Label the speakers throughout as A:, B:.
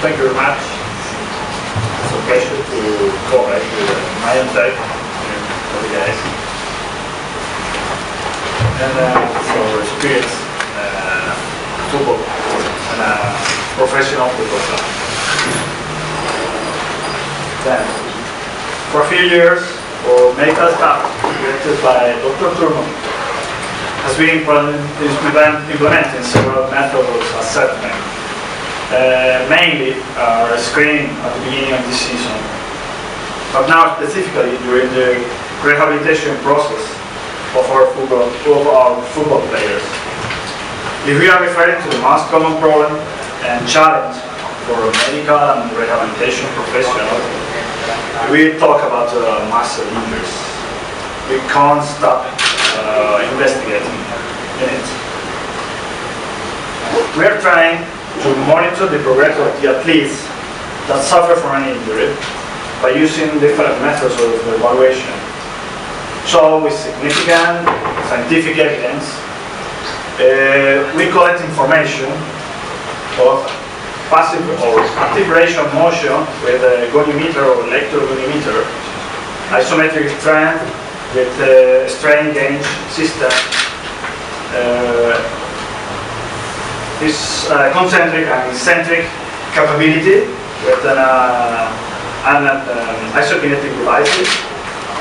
A: Thank you very much. It's a pleasure to cooperate with Myontec for the guys. And for experience football and professional football club. Then, for a few years, our medical staff, directed by Dr. Turman, has been implementing several methods of assessment. Mainly screening at the beginning of the season, but now specifically during the rehabilitation process of our football players. If we are referring to the most common problem and challenge for medical and rehabilitation professionals, we talk about muscle injuries. We can't stop investigating in it. We are trying to monitor the progress of the athletes that suffer from an injury by using different methods of evaluation. So, with significant scientific evidence, we collect information of passive or active range of motion with a goniometer or electrogonimeter, isometric strength with a strain gauge system, this concentric and eccentric capability with an isokinetic devices,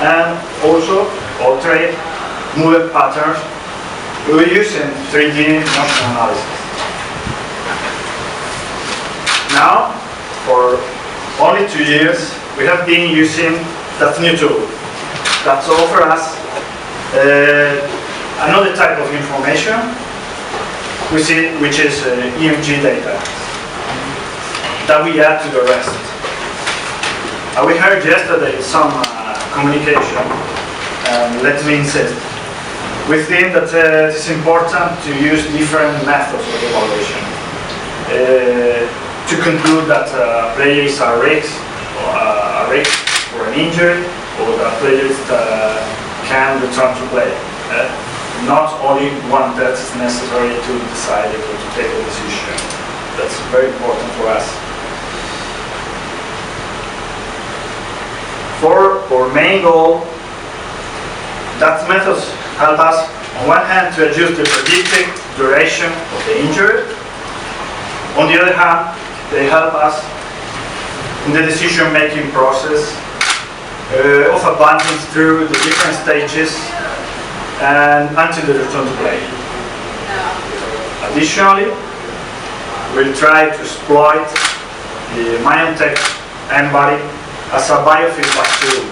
A: and also alternate movement patterns we use in 3D motion analysis. Now, for only 2 years, we have been using that new tool that offers us another type of information, which is EMG data that we add to the rest. We heard yesterday some communication, let me insist. We think that it's important to use different methods of evaluation to conclude that player is a risk for an injury, or that players can return to play. Not only one test is necessary to decide or to take a decision. That's very important for us. For our main goal, that methods help us on one hand to adjust the predicted duration of the injury. On the other hand, they help us in the decision-making process of advancing through the different stages and until the return to play. Additionally, we'll try to exploit the Myontec N-body as a biofeedback tool.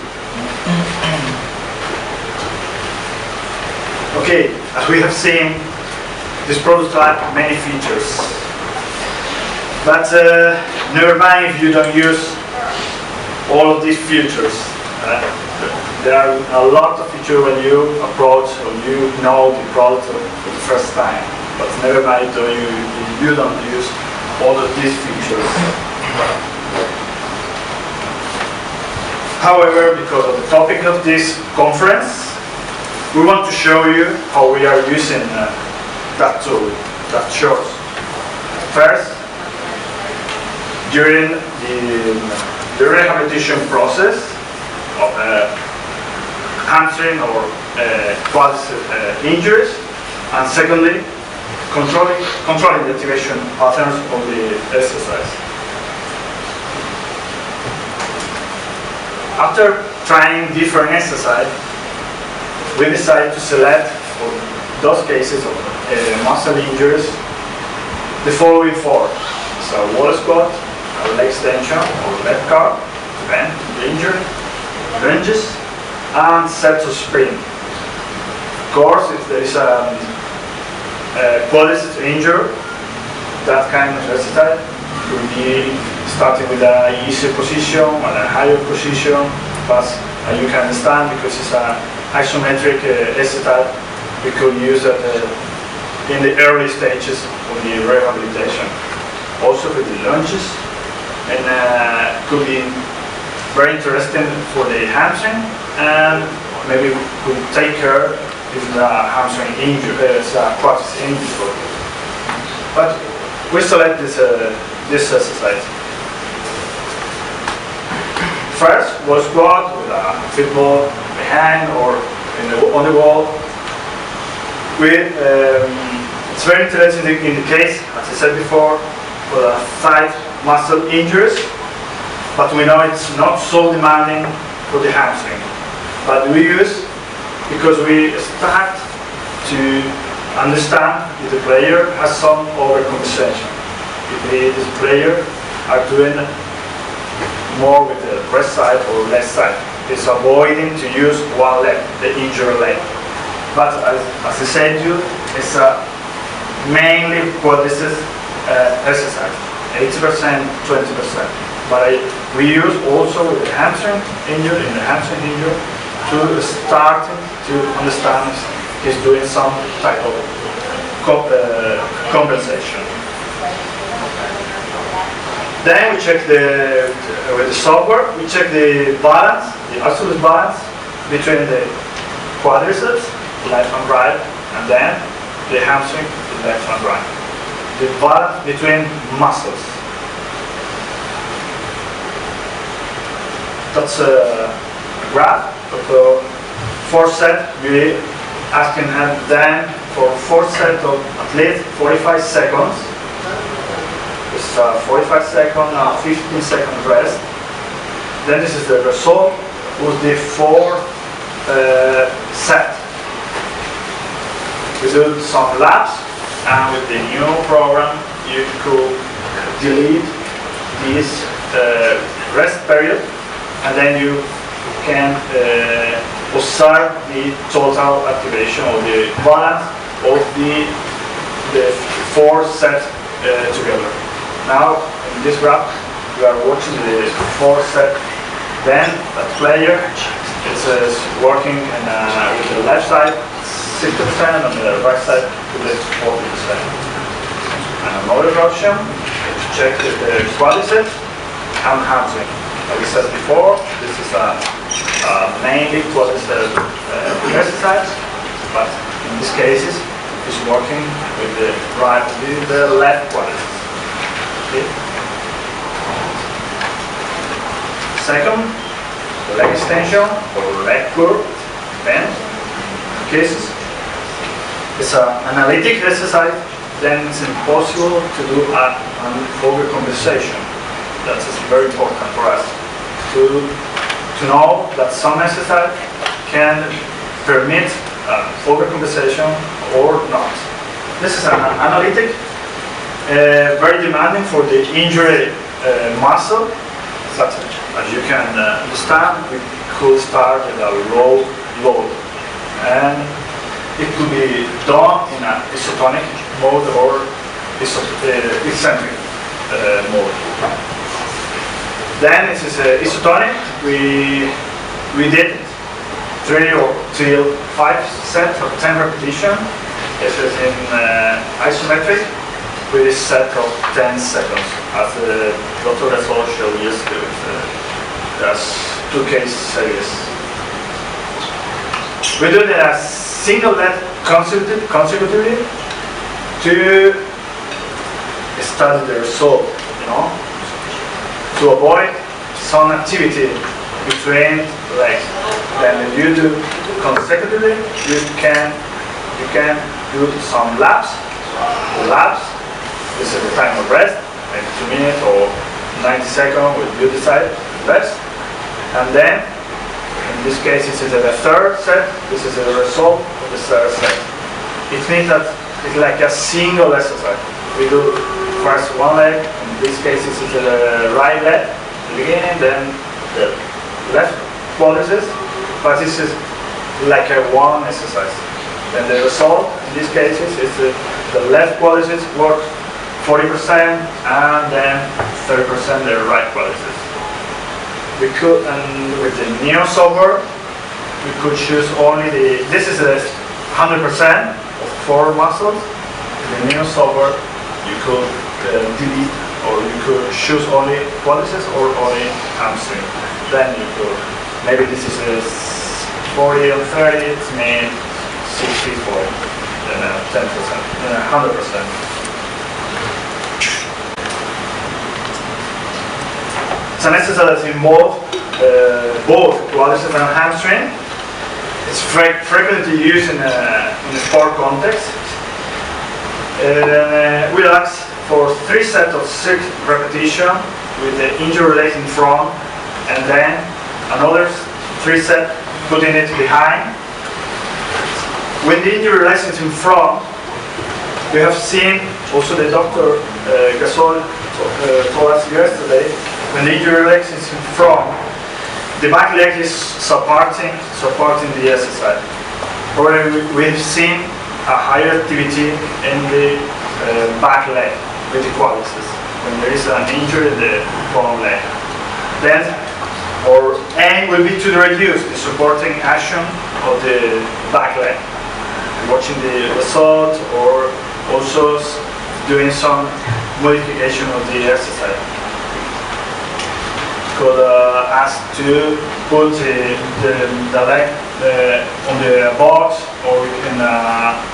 A: Okay, as we have seen, this prototype has many features. But never mind if you don't use all of these features. There are a lot of features when you approach or you know the product for the first time. But never mind if you don't use all of these features. However, because of the topic of this conference, we want to show you how we are using that tool, that shows. First, during the rehabilitation process of hamstring or quadricep injuries, and secondly, controlling the activation patterns of the exercise. After trying different exercises, we decided to select for those cases of muscle injuries the following four. So wall squat, leg extension or leg curl, bend the injury, lunges, and sets of sprint. Of course, if there is a quadricep injury, that kind of exercise will be starting with an easier position and a higher position, but you can understand because it's an isometric exercise we could use in the early stages of the rehabilitation. Also with the lunges, and could be very interesting for the hamstring, and maybe we could take care if the hamstring injury is a quadricep injury. But we select this exercise. First, wall squat with a football behind or on the wall. It's very interesting in the case, as I said before, for the thigh muscle injuries, but we know it's not so demanding for the hamstring. But we use, because we start to understand if the player has some overcompensation. If this player are doing more with the right side or left side. It's avoiding to use one leg, the injured leg. But as I said to you, it's mainly quadriceps exercise, 80%, 20%. But we use also with the hamstring injury, to start to understand he's doing some type of compensation. Then we check with the software, we check the balance, the absolute balance between the quadriceps, left and right, and then the hamstring, left and right. The balance between muscles. That's a graph of the 4 set. We asking them for 4 sets of at least 45 seconds. It's 45 second, 15 second rest. Then this is the result with the 4th set. We do some laps, and with the new program you could delete this rest period, and then you can observe the total activation or the balance of the 4 sets together. Now, in this graph, we are watching the 4 set. Then, that player is working with the left side 60% and the right side with the 40%. And another option is to check the quadriceps and hamstring. Like I said before, this is a mainly quadriceps exercise, but in these cases, it's working with the left quadriceps. Okay. Second, leg extension or leg curl, bend. In cases, it's an analytic exercise, then it's impossible to do an overcompensation. That is very important for us to know that some exercise can permit overcompensation or not. This is an analytic. Very demanding for the injured muscle, such as you can understand, we could start with a low load, and it could be done in an isotonic mode or eccentric mode. Then this is isotonic. We did 3 till 5 sets of 10 repetitions. This is in isometric, with a set of 10 seconds, as Dr. Resol showed yesterday. There's 2 case series. We do the single leg consecutively to study the result, to avoid some activity between legs. Then if you do consecutively, you can do some laps. This is the time of rest, maybe 2 minutes or 90 seconds with you decide rest. And then, in this case, this is the 3rd set. This is the result of the 3rd set. It means that it's like a single exercise. We do first one leg. In this case, this is the right leg, the beginning, then the left quadriceps. But this is like a one exercise. Then the result, in these cases, is the left quadriceps work 40% and then 30% the right quadriceps. We could, and with the new software, we could choose only this is 100% of 4 muscles. In the new software, you could delete or you could choose only quadriceps or only hamstring. Then you could, maybe this is 40 and 30, it means 60, 40, then 10%, then 100%. It's an exercise that involves both quadriceps and hamstring. It's frequently used in a sport context. Relax for 3 sets of 6 repetitions with the injury leg in front, and then another 3 sets putting it behind. When the injury leg is in front, we have seen, also the Dr. Gasol told us yesterday, when the injury leg is in front, the back leg is supporting the exercise. Probably we've seen a higher activity in the back leg with the quadriceps when there is an injury in the front leg. Then our aim will be to reduce the supporting action of the back leg, watching the result or also doing some modification of the exercise. Could ask to put the leg on the box, or in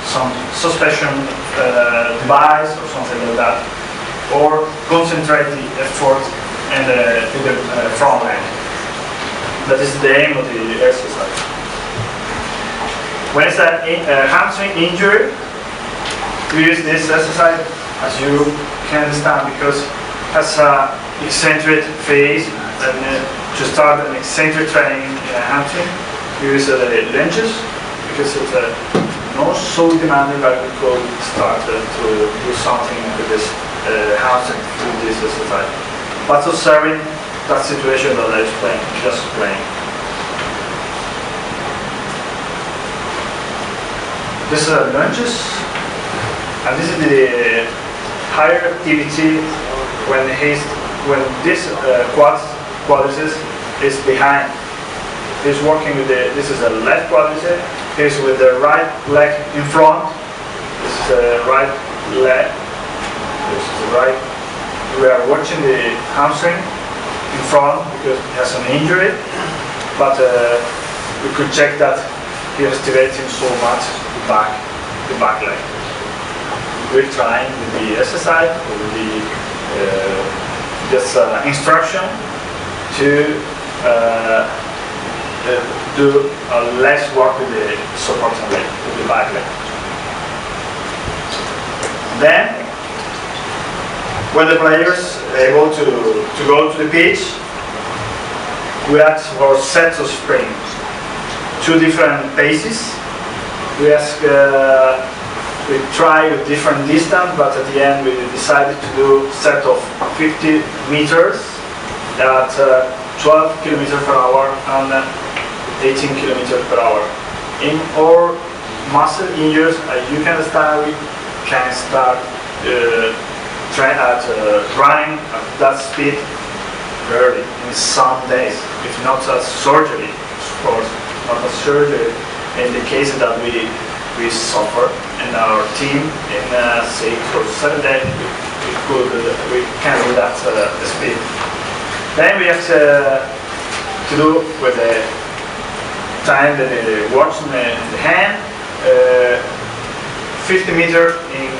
A: some suspension device or something like that, or concentrate the effort in the front leg. That is the aim of the exercise. When it's a hamstring injury, we use this exercise, as you can understand, because it has an eccentric phase. And to start an eccentric training in a hamstring, we use lunges, because it's not so demanding that we could start to do something with this hamstring with this exercise. But observing that situation that I just explained. This is lunges, and this is the higher activity when this quadriceps is behind. He's working with this is the left quadriceps. He's with the right leg in front. This is the right leg. This is the right. We are watching the hamstring in front because he has an injury, but we could check that he is activating so much the back leg. We're trying with the exercise, with the instruction to do less work with the supporting leg, with the back leg. Then, when the players are able to go to the pitch, we ask for sets of sprints, 2 different paces. We ask, we try with different distance, but at the end we decided to do a set of 50 meters at 12 kilometers per hour and 18 kilometers per hour. In our muscle injuries, as you can understand, we can start running at that speed early in some days, if not a surgery, of course, not a surgery. In the case that we suffer in our team in 6 or 7 days, we can do that speed. Then we have to do with the time that the watch in the hand, 50 meter in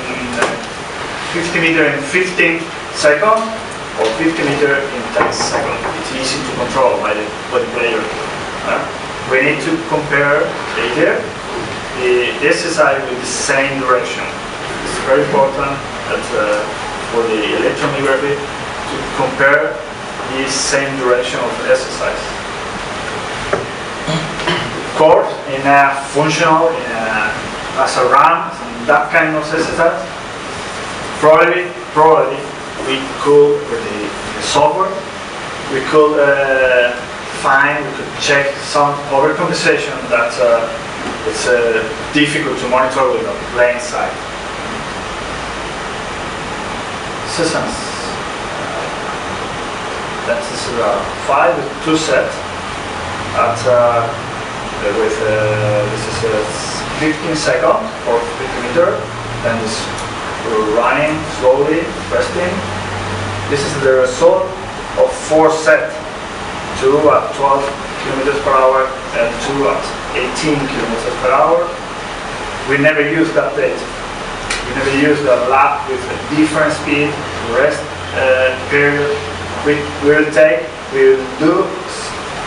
A: 15 seconds or 50 meter in 10 seconds. It's easy to control by the player. We need to compare later the exercise with the same direction. It's very important that for the electromyography to compare the same direction of the exercise. Of course, in a functional, as a run, that kind of exercise, probably we could, with the software, we could check some overcompensation that it's difficult to monitor with a plain sight. Systems. That is 5 with 2 sets at with this is 15 seconds for 50 meters. Then this running slowly, resting. This is the result of 4 sets. 2 at 12 kilometers per hour and 2 at 18 kilometers per hour. We never use that data. We never use the lap with a different speed, rest period. We will do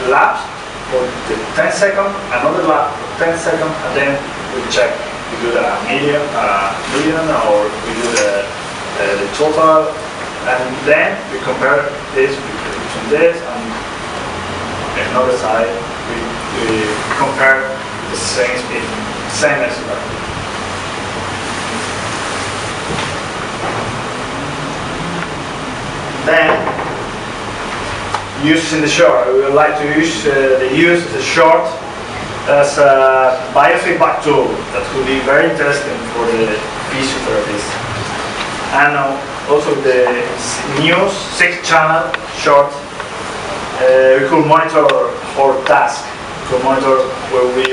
A: laps for the 10 seconds, another lap for 10 seconds, and then we check. We do the median, or we do the total, and then we compare this between this and another side. We compare the same speed, same exercise. Then, using the short, we would like to use the short as a biofeedback tool that could be very interesting for the physiotherapists. And also the new 6-channel short, we could monitor our task. We could monitor where we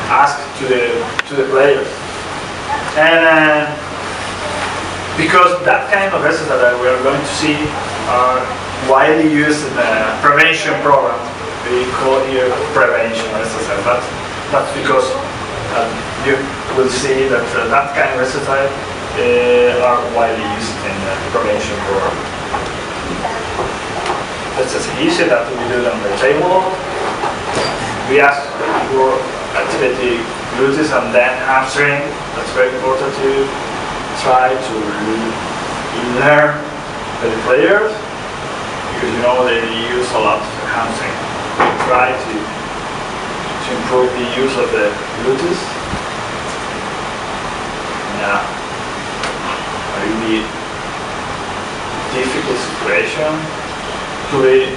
A: ask to the players. And because that kind of exercise that we are going to see are widely used in the prevention program. We call here prevention exercise, but that's because you will see that that kind of exercise are widely used in the prevention program. That's as easy that we do it on the table. We ask for activity glutes and then hamstring. That's very important to try to learn the players, because you know they use a lot of hamstring. We try to improve the use of the glutes. Yeah, a really difficult situation to be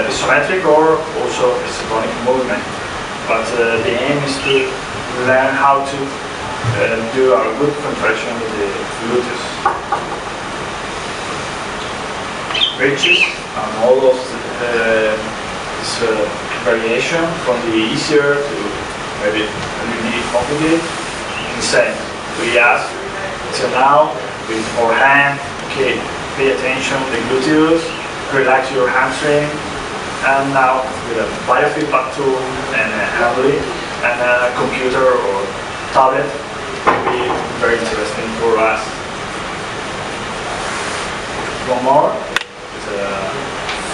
A: isometric or also isotonic movement, but the aim is to learn how to do a good contraction with the glutes. Bridges and all of this variation from the easier to maybe really complicated. The same. We ask, so now with our hand, okay, pay attention to the gluteus, relax your hamstring, and now with a biofeedback tool and a handle and a computer or tablet, be very interesting for us. One more is a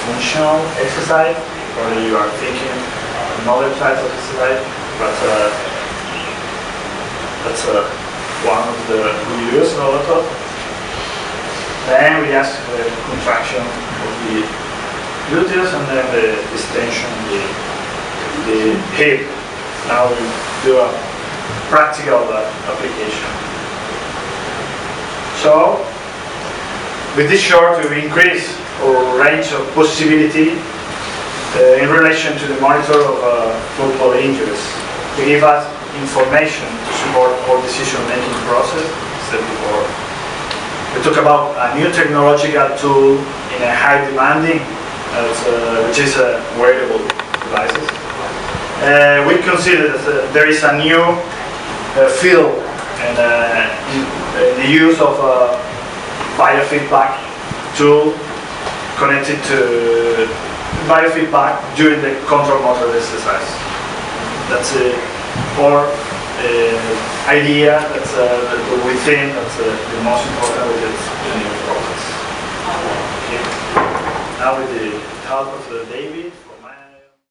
A: functional exercise, or you are thinking another type of exercise, but that's one of the we use a lot of. Then we ask for the contraction of the gluteus and then the extension of the hip. Now we do a practical application. So, with this short, we increase our range of possibility in relation to the monitor of football injuries. To give us information to support our decision-making process, as said before. We talk about a new technological tool in a high demanding, which is wearable devices. We consider that there is a new field in the use of a biofeedback tool connected to biofeedback during the control motor exercise. That's our idea that we think that's the most important with the new process. Okay. Now with the help of David.